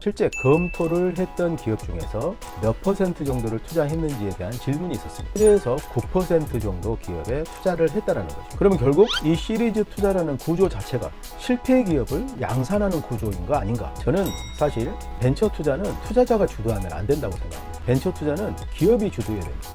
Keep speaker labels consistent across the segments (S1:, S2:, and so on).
S1: 실제 검토를 했던 기업 중에서 몇 퍼센트 정도를 투자했는지에 대한 질문이 있었습니다. 그래서 9% 정도 기업에 투자를 했다는 거죠. 그러면 결국 이 시리즈 투자라는 구조 자체가 실패 기업을 양산하는 구조인 거 아닌가? 저는 사실 벤처 투자는 투자자가 주도하면 안 된다고 생각합니다. 벤처 투자는 기업이 주도해야 됩니다.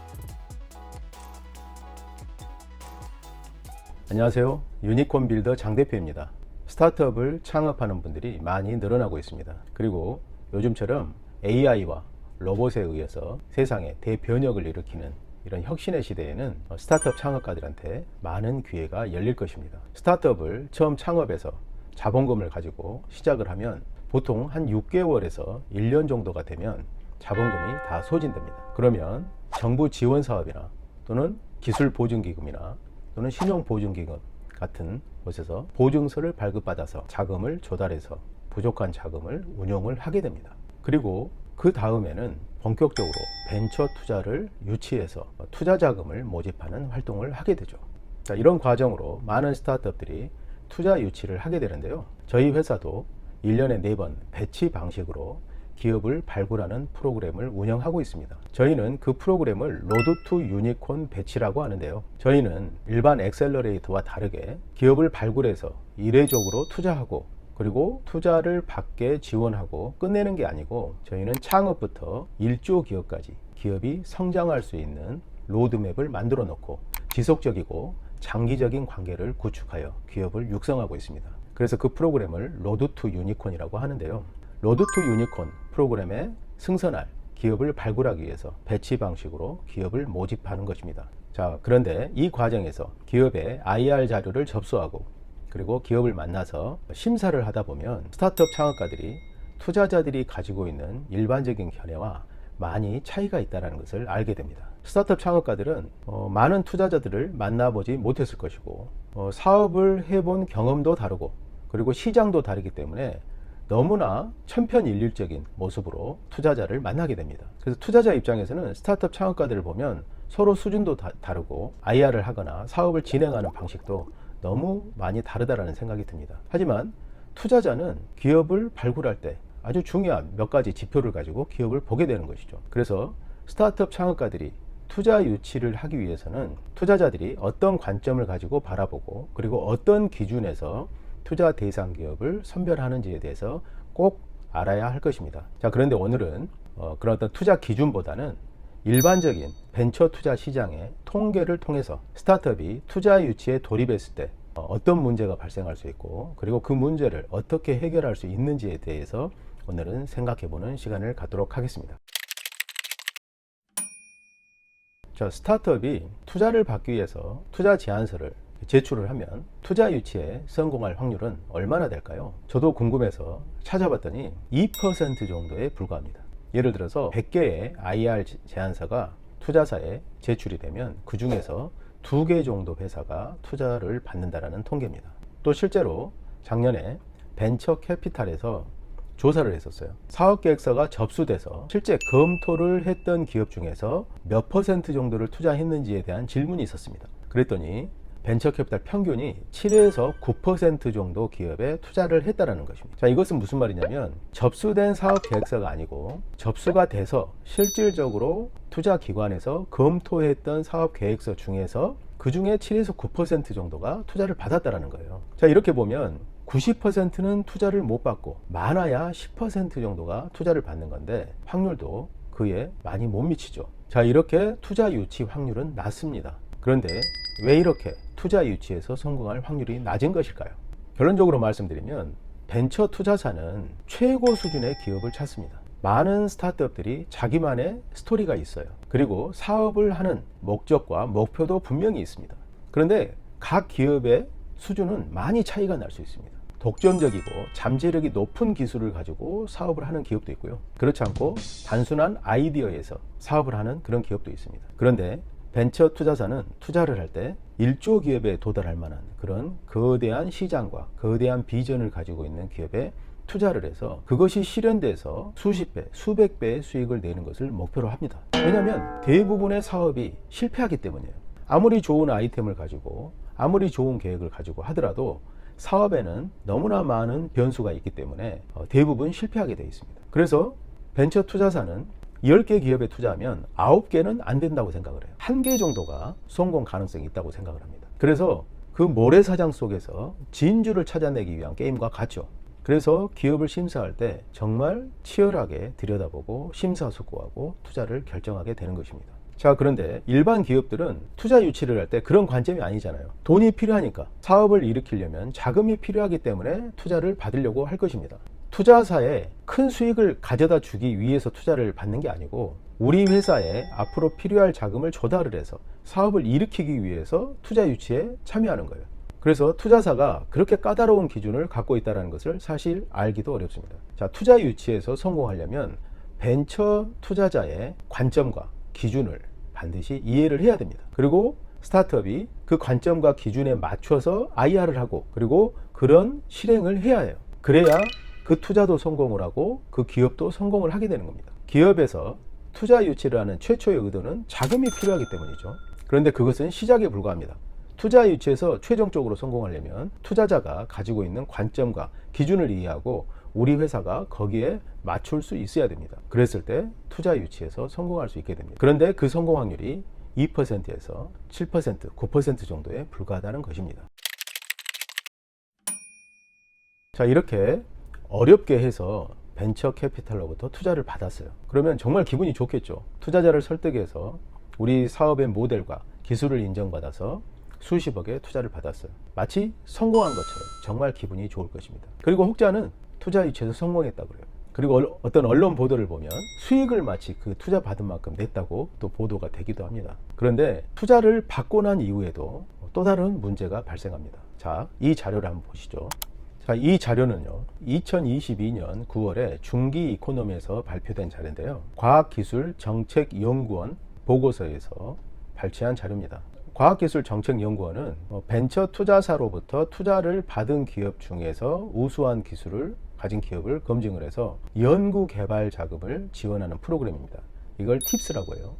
S1: 안녕하세요. 유니콘 빌더 장 대표입니다. 스타트업을 창업하는 분들이 많이 늘어나고 있습니다. 그리고 요즘처럼 AI와 로봇에 의해서 세상에 대변혁을 일으키는 이런 혁신의 시대에는 스타트업 창업가들한테 많은 기회가 열릴 것입니다. 스타트업을 처음 창업해서 자본금을 가지고 시작을 하면 보통 한 6개월에서 1년 정도가 되면 자본금이 다 소진됩니다. 그러면 정부 지원 사업이나 또는 기술 보증기금이나 또는 신용보증기금 같은 곳에서 보증서를 발급받아서 자금을 조달해서 부족한 자금을 운용을 하게 됩니다. 그리고 그 다음에는 본격적으로 벤처 투자를 유치해서 투자 자금을 모집하는 활동을 하게 되죠. 자, 이런 과정으로 많은 스타트업들이 투자 유치를 하게 되는데요. 저희 회사도 1년에 4번 배치 방식으로 기업을 발굴하는 프로그램을 운영하고 있습니다. 저희는 그 프로그램을 로드 투 유니콘 배치라고 하는데요. 저희는 일반 엑셀러레이터와 다르게 기업을 발굴해서 이례적으로 투자하고 그리고 투자를 받게 지원하고 끝내는 게 아니고 저희는 창업부터 1조 기업까지 기업이 성장할 수 있는 로드맵을 만들어 놓고 지속적이고 장기적인 관계를 구축하여 기업을 육성하고 있습니다. 그래서 그 프로그램을 로드 투 유니콘이라고 하는데요. 로드 투 유니콘 프로그램에 승선할 기업을 발굴하기 위해서 배치 방식으로 기업을 모집하는 것입니다. 자, 그런데 이 과정에서 기업의 IR 자료를 접수하고 그리고 기업을 만나서 심사를 하다 보면 스타트업 창업가들이 투자자들이 가지고 있는 일반적인 견해와 많이 차이가 있다는 것을 알게 됩니다. 스타트업 창업가들은 많은 투자자들을 만나보지 못했을 것이고 사업을 해본 경험도 다르고 그리고 시장도 다르기 때문에 너무나 천편일률적인 모습으로 투자자를 만나게 됩니다. 그래서 투자자 입장에서는 스타트업 창업가들을 보면 서로 수준도 다르고 IR을 하거나 사업을 진행하는 방식도 너무 많이 다르다는 생각이 듭니다. 하지만 투자자는 기업을 발굴할 때 아주 중요한 몇 가지 지표를 가지고 기업을 보게 되는 것이죠. 그래서 스타트업 창업가들이 투자 유치를 하기 위해서는 투자자들이 어떤 관점을 가지고 바라보고 그리고 어떤 기준에서 투자 대상 기업을 선별하는지에 대해서 꼭 알아야 할 것입니다. 자, 그런데 오늘은 그런 어떤 투자 기준보다는 일반적인 벤처 투자 시장의 통계를 통해서 스타트업이 투자 유치에 돌입했을 때 어떤 문제가 발생할 수 있고 그리고 그 문제를 어떻게 해결할 수 있는지에 대해서 오늘은 생각해보는 시간을 갖도록 하겠습니다. 자, 스타트업이 투자를 받기 위해서 투자 제안서를 제출을 하면 투자 유치에 성공할 확률은 얼마나 될까요? 저도 궁금해서 찾아봤더니 2% 정도에 불과합니다. 예를 들어서 100개의 IR 제안서가 투자사에 제출이 되면 그 중에서 2개 정도 회사가 투자를 받는다는 통계입니다. 또 실제로 작년에 벤처 캐피탈에서 조사를 했었어요. 사업 계획서가 접수돼서 실제 검토를 했던 기업 중에서 몇 퍼센트 정도를 투자했는지에 대한 질문이 있었습니다. 그랬더니 벤처캐피탈 평균이 7에서 9% 정도 기업에 투자를 했다는 것입니다. 자, 이것은 무슨 말이냐면 접수된 사업 계획서가 아니고 접수가 돼서 실질적으로 투자기관에서 검토했던 사업 계획서 중에서 그 중에 7에서 9% 정도가 투자를 받았다는 거예요. 자, 이렇게 보면 90%는 투자를 못 받고 많아야 10% 정도가 투자를 받는 건데 확률도 그에 많이 못 미치죠. 자, 이렇게 투자 유치 확률은 낮습니다. 그런데 왜 이렇게 투자 유치에서 성공할 확률이 낮은 것일까요? 결론적으로 말씀드리면 벤처 투자사는 최고 수준의 기업을 찾습니다. 많은 스타트업들이 자기만의 스토리가 있어요. 그리고 사업을 하는 목적과 목표도 분명히 있습니다. 그런데 각 기업의 수준은 많이 차이가 날 수 있습니다. 독점적이고 잠재력이 높은 기술을 가지고 사업을 하는 기업도 있고요. 그렇지 않고 단순한 아이디어에서 사업을 하는 그런 기업도 있습니다. 그런데 벤처 투자사는 투자를 할 때 1조 기업에 도달할 만한 그런 거대한 시장과 거대한 비전을 가지고 있는 기업에 투자를 해서 그것이 실현돼서 수십 배, 수백 배의 수익을 내는 것을 목표로 합니다. 왜냐하면 대부분의 사업이 실패하기 때문이에요. 아무리 좋은 아이템을 가지고 아무리 좋은 계획을 가지고 하더라도 사업에는 너무나 많은 변수가 있기 때문에 대부분 실패하게 되어 있습니다. 그래서 벤처 투자사는 10개 기업에 투자하면 9개는 안 된다고 생각을 해요. 1개 정도가 성공 가능성이 있다고 생각을 합니다. 그래서 그 모래사장 속에서 진주를 찾아내기 위한 게임과 같죠. 그래서 기업을 심사할 때 정말 치열하게 들여다보고 심사숙고하고 투자를 결정하게 되는 것입니다. 자, 그런데 일반 기업들은 투자 유치를 할 때 그런 관점이 아니잖아요. 돈이 필요하니까, 사업을 일으키려면 자금이 필요하기 때문에 투자를 받으려고 할 것입니다. 투자사에 큰 수익을 가져다 주기 위해서 투자를 받는 게 아니고 우리 회사에 앞으로 필요할 자금을 조달을 해서 사업을 일으키기 위해서 투자 유치에 참여하는 거예요. 그래서 투자사가 그렇게 까다로운 기준을 갖고 있다는 것을 사실 알기도 어렵습니다. 자, 투자 유치에서 성공하려면 벤처 투자자의 관점과 기준을 반드시 이해를 해야 됩니다. 그리고 스타트업이 그 관점과 기준에 맞춰서 IR을 하고 그리고 그런 실행을 해야 해요. 그래야 그 투자도 성공을 하고 그 기업도 성공을 하게 되는 겁니다. 기업에서 투자 유치를 하는 최초의 의도는 자금이 필요하기 때문이죠. 그런데 그것은 시작에 불과합니다. 투자 유치에서 최종적으로 성공하려면 투자자가 가지고 있는 관점과 기준을 이해하고 우리 회사가 거기에 맞출 수 있어야 됩니다. 그랬을 때 투자 유치에서 성공할 수 있게 됩니다. 그런데 그 성공 확률이 2%에서 7%, 9% 정도에 불과하다는 것입니다. 자, 이렇게 어렵게 해서 벤처 캐피탈로부터 투자를 받았어요. 그러면 정말 기분이 좋겠죠. 투자자를 설득해서 우리 사업의 모델과 기술을 인정받아서 수십억의 투자를 받았어요. 마치 성공한 것처럼 정말 기분이 좋을 것입니다. 그리고 혹자는 투자 유치에서 성공했다고 그래요. 그리고 어떤 언론 보도를 보면 수익을 마치 그 투자 받은 만큼 냈다고 또 보도가 되기도 합니다. 그런데 투자를 받고 난 이후에도 또 다른 문제가 발생합니다. 자, 이 자료를 한번 보시죠. 자, 이 자료는요, 2022년 9월에 중기 이코노미에서 발표된 자료인데요. 과학기술정책연구원 보고서에서 발췌한 자료입니다. 과학기술정책연구원은 벤처 투자사로부터 투자를 받은 기업 중에서 우수한 기술을 가진 기업을 검증을 해서 연구 개발 자금을 지원하는 프로그램입니다. 이걸 팁스라고 해요.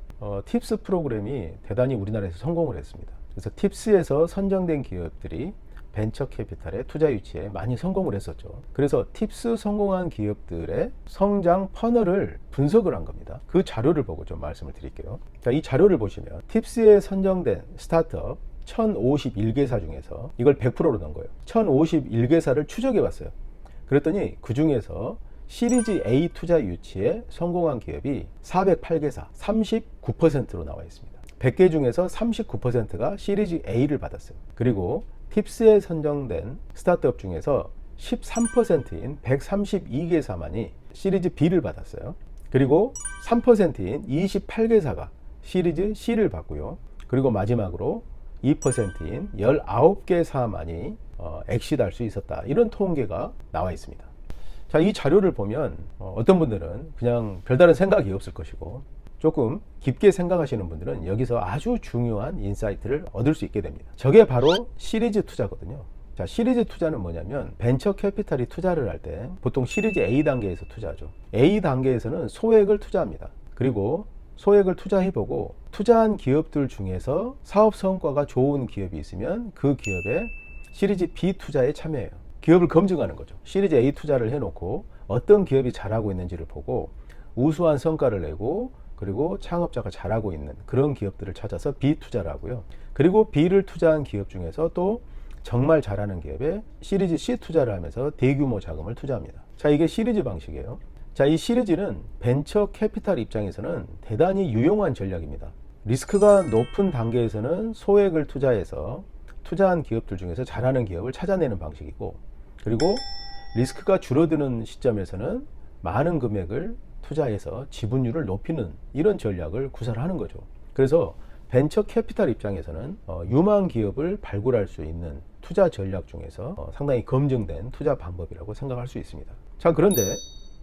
S1: 팁스 프로그램이 대단히 우리나라에서 성공을 했습니다. 그래서 팁스에서 선정된 기업들이 벤처 캐피탈의 투자 유치에 많이 성공을 했었죠. 그래서 팁스 성공한 기업들의 성장 퍼널을 분석을 한 겁니다. 그 자료를 보고 좀 말씀을 드릴게요. 자, 이 자료를 보시면 팁스에 선정된 스타트업 1051개사 중에서 이걸 100%로 넣은 거예요. 1051개사를 추적해 봤어요. 그랬더니 그 중에서 시리즈 A 투자 유치에 성공한 기업이 408개사, 39%로 나와 있습니다. 100개 중에서 39%가 시리즈 A를 받았어요. 그리고 팁스에 선정된 스타트업 중에서 13%인 132개사만이 시리즈 B를 받았어요. 그리고 3%인 28개사가 시리즈 C를 받고요. 그리고 마지막으로 2%인 19개사만이 엑시트할 수 있었다. 이런 통계가 나와 있습니다. 자, 이 자료를 보면 어떤 분들은 그냥 별다른 생각이 없을 것이고 조금 깊게 생각하시는 분들은 여기서 아주 중요한 인사이트를 얻을 수 있게 됩니다. 저게 바로 시리즈 투자거든요. 자, 시리즈 투자는 뭐냐면 벤처 캐피탈이 투자를 할 때 보통 시리즈 A 단계에서 투자하죠. A 단계에서는 소액을 투자합니다. 그리고 소액을 투자해보고 투자한 기업들 중에서 사업 성과가 좋은 기업이 있으면 그 기업에 시리즈 B 투자에 참여해요. 기업을 검증하는 거죠. 시리즈 A 투자를 해놓고 어떤 기업이 잘하고 있는지를 보고 우수한 성과를 내고 그리고 창업자가 잘하고 있는 그런 기업들을 찾아서 B 투자를 하고요. 그리고 B를 투자한 기업 중에서 또 정말 잘하는 기업에 시리즈 C 투자를 하면서 대규모 자금을 투자합니다. 자, 이게 시리즈 방식이에요. 자, 이 시리즈는 벤처 캐피탈 입장에서는 대단히 유용한 전략입니다. 리스크가 높은 단계에서는 소액을 투자해서 투자한 기업들 중에서 잘하는 기업을 찾아내는 방식이고, 그리고 리스크가 줄어드는 시점에서는 많은 금액을 투자해서 지분율을 높이는 이런 전략을 구사를 하는 거죠. 그래서 벤처 캐피탈 입장에서는 유망 기업을 발굴할 수 있는 투자 전략 중에서 상당히 검증된 투자 방법이라고 생각할 수 있습니다. 자, 그런데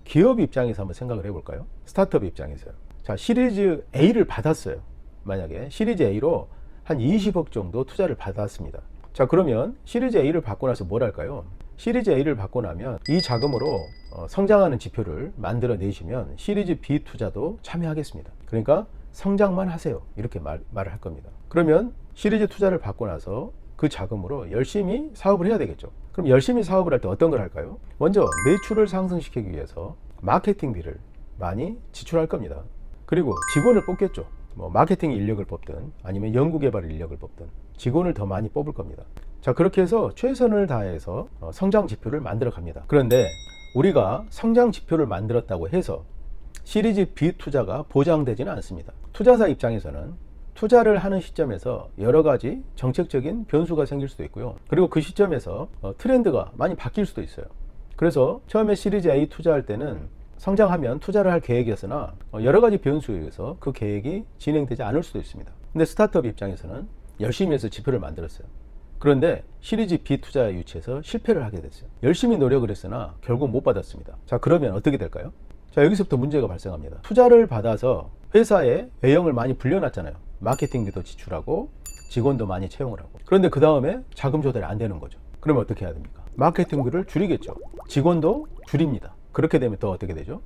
S1: 기업 입장에서 한번 생각을 해볼까요? 스타트업 입장에서요. 자, 시리즈 A를 받았어요. 만약에 시리즈 A로 한 20억 정도 투자를 받았습니다. 자, 그러면 시리즈 A를 받고 나서 뭘 할까요? 시리즈 A를 받고 나면 이 자금으로 성장하는 지표를 만들어 내시면 시리즈 B 투자도 참여하겠습니다. 그러니까 성장만 하세요. 이렇게 말을 할 겁니다. 그러면 시리즈 투자를 받고 나서 그 자금으로 열심히 사업을 해야 되겠죠. 그럼 열심히 사업을 할 때 어떤 걸 할까요? 먼저 매출을 상승시키기 위해서 마케팅비를 많이 지출할 겁니다. 그리고 직원을 뽑겠죠. 뭐 마케팅 인력을 뽑든 아니면 연구개발 인력을 뽑든 직원을 더 많이 뽑을 겁니다. 자, 그렇게 해서 최선을 다해서 성장 지표를 만들어 갑니다. 그런데 우리가 성장 지표를 만들었다고 해서 시리즈 B 투자가 보장되지는 않습니다. 투자사 입장에서는 투자를 하는 시점에서 여러 가지 정책적인 변수가 생길 수도 있고요. 그리고 그 시점에서 트렌드가 많이 바뀔 수도 있어요. 그래서 처음에 시리즈 A 투자할 때는 성장하면 투자를 할 계획이었으나 여러 가지 변수에 의해서 그 계획이 진행되지 않을 수도 있습니다. 근데 스타트업 입장에서는 열심히 해서 지표를 만들었어요. 그런데 시리즈 B 투자 유치에서 실패를 하게 됐어요. 열심히 노력을 했으나 결국 못 받았습니다. 자, 그러면 어떻게 될까요? 자, 여기서부터 문제가 발생합니다. 투자를 받아서 회사에 외형을 많이 불려놨잖아요. 마케팅비도 지출하고 직원도 많이 채용을 하고. 그런데 그 다음에 자금 조달이 안 되는 거죠. 그러면 어떻게 해야 됩니까? 마케팅비를 줄이겠죠. 직원도 줄입니다. 그렇게 되면 또 어떻게 되죠?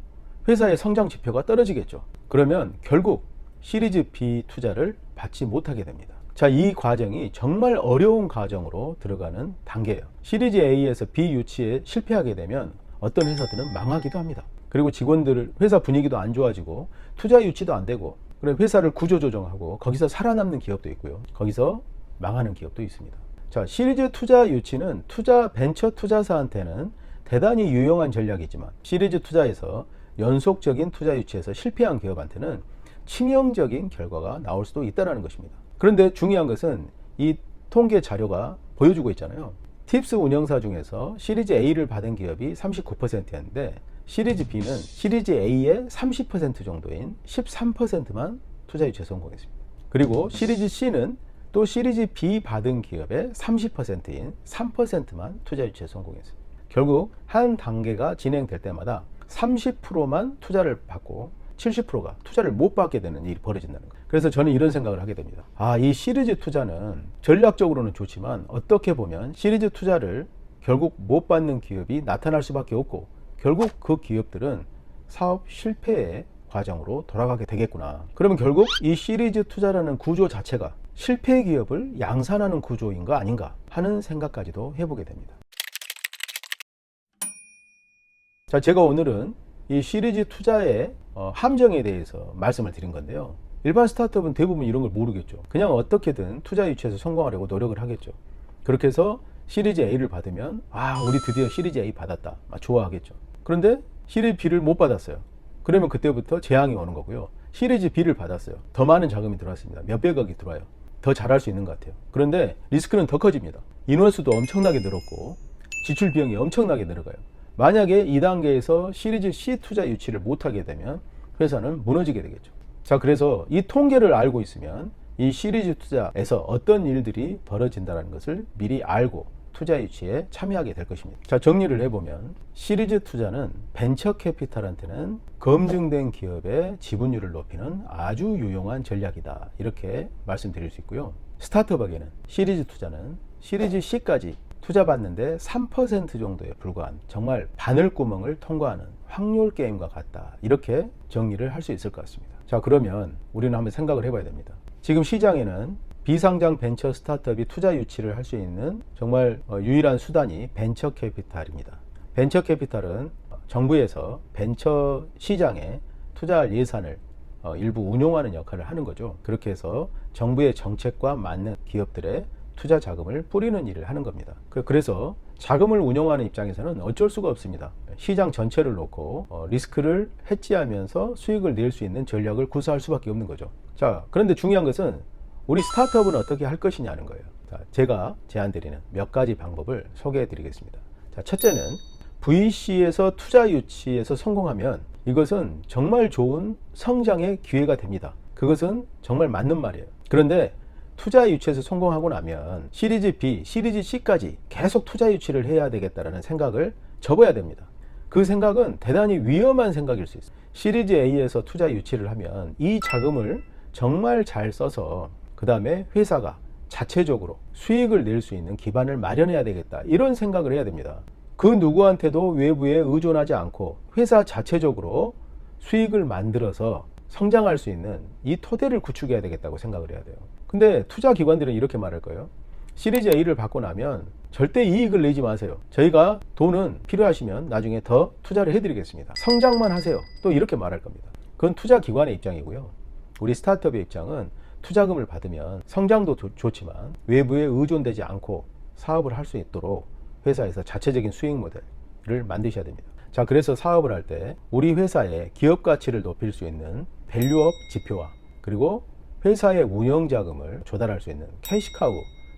S1: 회사의 성장 지표가 떨어지겠죠. 그러면 결국 시리즈 B 투자를 받지 못하게 됩니다. 자, 이 과정이 정말 어려운 과정으로 들어가는 단계예요. 시리즈 A에서 B 유치에 실패하게 되면 어떤 회사들은 망하기도 합니다. 그리고 직원들 회사 분위기도 안 좋아지고 투자 유치도 안 되고, 그래 회사를 구조조정하고 거기서 살아남는 기업도 있고요. 거기서 망하는 기업도 있습니다. 자, 시리즈 투자 유치는 벤처 투자사한테는 대단히 유용한 전략이지만 시리즈 투자에서 연속적인 투자 유치에서 실패한 기업한테는 치명적인 결과가 나올 수도 있다는 것입니다. 그런데 중요한 것은 이 통계 자료가 보여주고 있잖아요. 팁스 운영사 중에서 시리즈 A를 받은 기업이 39%였는데 시리즈 B는 시리즈 A의 30% 정도인 13%만 투자 유치에 성공했습니다. 그리고 시리즈 C는 또 시리즈 B 받은 기업의 30%인 3%만 투자 유치에 성공했습니다. 결국 한 단계가 진행될 때마다 30%만 투자를 받고 70%가 투자를 못 받게 되는 일이 벌어진다는 거예요. 그래서 저는 이런 생각을 하게 됩니다. 이 시리즈 투자는 전략적으로는 좋지만 어떻게 보면 시리즈 투자를 결국 못 받는 기업이 나타날 수밖에 없고 결국 그 기업들은 사업 실패의 과정으로 돌아가게 되겠구나. 그러면 결국 이 시리즈 투자라는 구조 자체가 실패 기업을 양산하는 구조인 거 아닌가 하는 생각까지도 해보게 됩니다. 자, 제가 오늘은 이 시리즈 투자의 함정에 대해서 말씀을 드린 건데요. 일반 스타트업은 대부분 이런 걸 모르겠죠. 그냥 어떻게든 투자 유치에서 성공하려고 노력을 하겠죠. 그렇게 해서 시리즈 A를 받으면 우리 드디어 시리즈 A 받았다, 좋아하겠죠. 그런데 시리즈 B를 못 받았어요. 그러면 그때부터 재앙이 오는 거고요. 시리즈 B를 받았어요. 더 많은 자금이 들어왔습니다. 몇백억이 들어와요. 더 잘할 수 있는 것 같아요. 그런데 리스크는 더 커집니다. 인원수도 엄청나게 늘었고 지출 비용이 엄청나게 늘어가요. 만약에 2단계에서 시리즈 C 투자 유치를 못하게 되면 회사는 무너지게 되겠죠. 자, 그래서 이 통계를 알고 있으면 이 시리즈 투자에서 어떤 일들이 벌어진다는 것을 미리 알고 투자 유치에 참여하게 될 것입니다. 자, 정리를 해보면 시리즈 투자는 벤처 캐피탈한테는 검증된 기업의 지분율을 높이는 아주 유용한 전략이다, 이렇게 말씀드릴 수 있고요. 스타트업에게는 시리즈 투자는 시리즈 C까지 투자받는데 3% 정도에 불과한 정말 바늘구멍을 통과하는 확률 게임과 같다, 이렇게 정리를 할 수 있을 것 같습니다. 자, 그러면 우리는 한번 생각을 해봐야 됩니다. 지금 시장에는 비상장 벤처 스타트업이 투자 유치를 할 수 있는 정말 유일한 수단이 벤처 캐피탈입니다. 벤처 캐피탈은 정부에서 벤처 시장에 투자할 예산을 일부 운용하는 역할을 하는 거죠. 그렇게 해서 정부의 정책과 맞는 기업들의 투자 자금을 뿌리는 일을 하는 겁니다. 그래서 자금을 운용하는 입장에서는 어쩔 수가 없습니다. 시장 전체를 놓고 리스크를 해지하면서 수익을 낼 수 있는 전략을 구사할 수밖에 없는 거죠. 자, 그런데 중요한 것은 우리 스타트업은 어떻게 할 것이냐는 거예요. 자, 제가 제안드리는 몇 가지 방법을 소개해 드리겠습니다. 자, 첫째는 VC에서 투자 유치에서 성공하면 이것은 정말 좋은 성장의 기회가 됩니다. 그것은 정말 맞는 말이에요. 그런데 투자 유치에서 성공하고 나면 시리즈 B, 시리즈 C까지 계속 투자 유치를 해야 되겠다라는 생각을 접어야 됩니다. 그 생각은 대단히 위험한 생각일 수 있어요. 시리즈 A에서 투자 유치를 하면 이 자금을 정말 잘 써서 그 다음에 회사가 자체적으로 수익을 낼 수 있는 기반을 마련해야 되겠다, 이런 생각을 해야 됩니다. 그 누구한테도 외부에 의존하지 않고 회사 자체적으로 수익을 만들어서 성장할 수 있는 이 토대를 구축해야 되겠다고 생각을 해야 돼요. 근데 투자 기관들은 이렇게 말할 거예요. 시리즈 A를 받고 나면 절대 이익을 내지 마세요. 저희가 돈은 필요하시면 나중에 더 투자를 해드리겠습니다. 성장만 하세요. 또 이렇게 말할 겁니다. 그건 투자 기관의 입장이고요. 우리 스타트업의 입장은 투자금을 받으면 성장도 좋지만 외부에 의존되지 않고 사업을 할 수 있도록 회사에서 자체적인 수익 모델을 만드셔야 됩니다. 자, 그래서 사업을 할 때 우리 회사의 기업 가치를 높일 수 있는 밸류업 지표와 그리고 회사의 운영 자금을 조달할 수 있는 캐시카우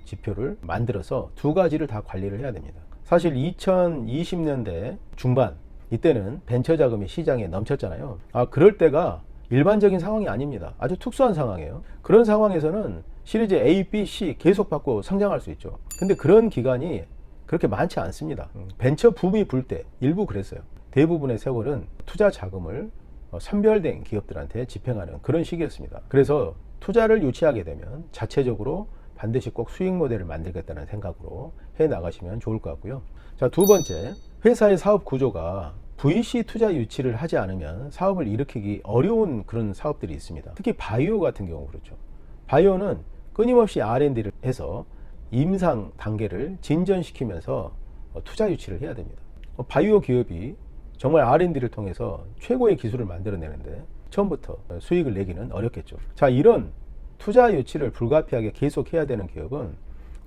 S1: 지표를 만들어서 두 가지를 다 관리를 해야 됩니다. 사실 2020년대 중반 이때는 벤처 자금이 시장에 넘쳤잖아요. 그럴 때가 일반적인 상황이 아닙니다. 아주 특수한 상황이에요. 그런 상황에서는 시리즈 A, B, C 계속 받고 성장할 수 있죠. 근데 그런 기간이 그렇게 많지 않습니다. 벤처 붐이 불 때 일부 그랬어요. 대부분의 세월은 투자 자금을 선별된 기업들한테 집행하는 그런 시기였습니다. 그래서 투자를 유치하게 되면 자체적으로 반드시 꼭 수익 모델을 만들겠다는 생각으로 해 나가시면 좋을 것 같고요. 자, 두 번째, 회사의 사업 구조가 VC 투자 유치를 하지 않으면 사업을 일으키기 어려운 그런 사업들이 있습니다. 특히 바이오 같은 경우 그렇죠. 바이오는 끊임없이 R&D를 해서 임상 단계를 진전시키면서 투자 유치를 해야 됩니다. 바이오 기업이 정말 R&D를 통해서 최고의 기술을 만들어내는데 처음부터 수익을 내기는 어렵겠죠. 자, 이런 투자 유치를 불가피하게 계속해야 되는 기업은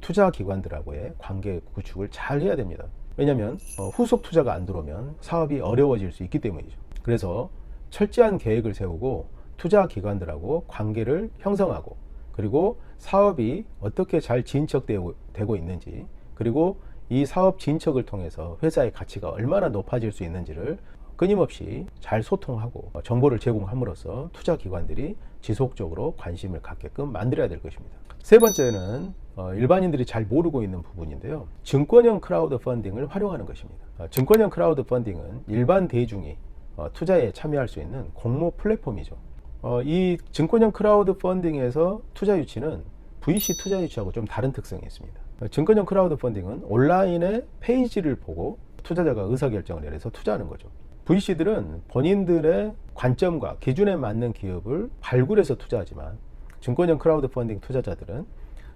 S1: 투자 기관들하고의 관계 구축을 잘 해야 됩니다. 왜냐하면 후속 투자가 안 들어오면 사업이 어려워질 수 있기 때문이죠. 그래서 철저한 계획을 세우고 투자 기관들하고 관계를 형성하고 그리고 사업이 어떻게 잘 진척되고 있는지 그리고 이 사업 진척을 통해서 회사의 가치가 얼마나 높아질 수 있는지를 끊임없이 잘 소통하고 정보를 제공함으로써 투자 기관들이 지속적으로 관심을 갖게끔 만들어야 될 것입니다. 세 번째는 일반인들이 잘 모르고 있는 부분인데요. 증권형 크라우드 펀딩을 활용하는 것입니다. 증권형 크라우드 펀딩은 일반 대중이 투자에 참여할 수 있는 공모 플랫폼이죠. 이 증권형 크라우드 펀딩에서 투자 유치는 VC 투자 유치하고 좀 다른 특성이 있습니다. 증권형 크라우드 펀딩은 온라인의 페이지를 보고 투자자가 의사결정을 내려서 투자하는 거죠. VC들은 본인들의 관점과 기준에 맞는 기업을 발굴해서 투자하지만 증권형 크라우드 펀딩 투자자들은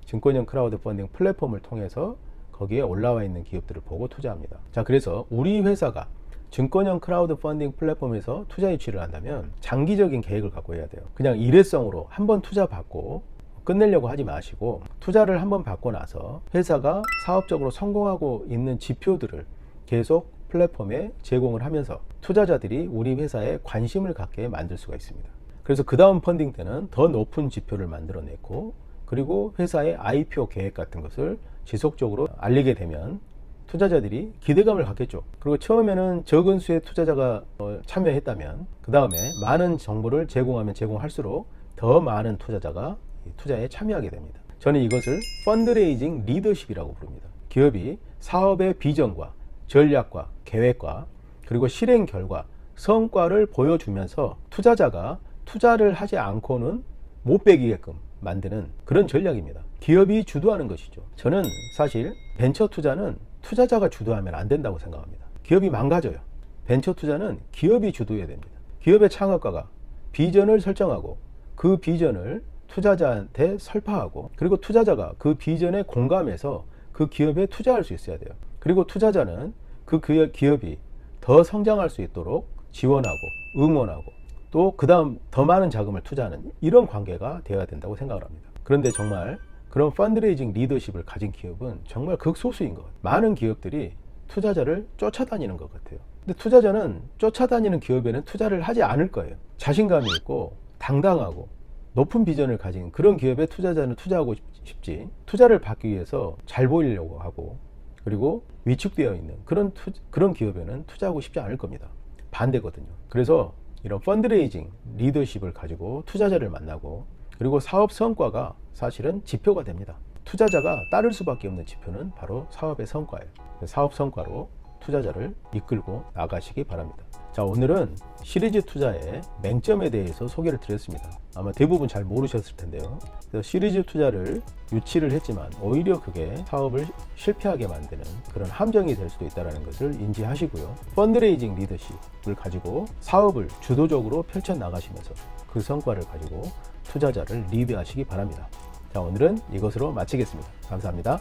S1: 증권형 크라우드 펀딩 플랫폼을 통해서 거기에 올라와 있는 기업들을 보고 투자합니다. 자, 그래서 우리 회사가 증권형 크라우드 펀딩 플랫폼에서 투자 유치를 한다면 장기적인 계획을 갖고 해야 돼요. 그냥 일회성으로 한번 투자 받고 끝내려고 하지 마시고 투자를 한번 받고 나서 회사가 사업적으로 성공하고 있는 지표들을 계속 플랫폼에 제공을 하면서 투자자들이 우리 회사에 관심을 갖게 만들 수가 있습니다. 그래서 그 다음 펀딩 때는 더 높은 지표를 만들어내고 그리고 회사의 IPO 계획 같은 것을 지속적으로 알리게 되면 투자자들이 기대감을 갖겠죠. 그리고 처음에는 적은 수의 투자자가 참여했다면 그 다음에 많은 정보를 제공할수록 더 많은 투자자가 투자에 참여하게 됩니다. 저는 이것을 펀드레이징 리더십이라고 부릅니다. 기업이 사업의 비전과 전략과 계획과 그리고 실행 결과, 성과를 보여주면서 투자자가 투자를 하지 않고는 못 빼기게끔 만드는 그런 전략입니다. 기업이 주도하는 것이죠. 저는 사실 벤처 투자는 투자자가 주도하면 안 된다고 생각합니다. 기업이 망가져요. 벤처 투자는 기업이 주도해야 됩니다. 기업의 창업가가 비전을 설정하고 그 비전을 투자자한테 설파하고 그리고 투자자가 그 비전에 공감해서 그 기업에 투자할 수 있어야 돼요. 그리고 투자자는 그 기업이 더 성장할 수 있도록 지원하고 응원하고 또 그 다음 더 많은 자금을 투자하는 이런 관계가 되어야 된다고 생각을 합니다. 그런데 정말 그런 펀드레이징 리더십을 가진 기업은 정말 극소수인 것 같아요. 많은 기업들이 투자자를 쫓아다니는 것 같아요. 근데 투자자는 쫓아다니는 기업에는 투자를 하지 않을 거예요. 자신감이 있고 당당하고 높은 비전을 가진 그런 기업에 투자자는 투자하고 싶지, 투자를 받기 위해서 잘 보이려고 하고 그리고 위축되어 있는 그런 기업에는 투자하고 싶지 않을 겁니다. 반대거든요. 그래서 이런 펀드레이징 리더십을 가지고 투자자를 만나고 그리고 사업 성과가 사실은 지표가 됩니다. 투자자가 따를 수밖에 없는 지표는 바로 사업의 성과예요. 사업 성과로 투자자를 이끌고 나가시기 바랍니다. 자, 오늘은 시리즈 투자의 맹점에 대해서 소개를 드렸습니다. 아마 대부분 잘 모르셨을 텐데요. 그래서 시리즈 투자를 유치를 했지만 오히려 그게 사업을 실패하게 만드는 그런 함정이 될 수도 있다는 것을 인지하시고요. 펀드레이징 리더십을 가지고 사업을 주도적으로 펼쳐나가시면서 그 성과를 가지고 투자자를 리드하시기 바랍니다. 자, 오늘은 이것으로 마치겠습니다. 감사합니다.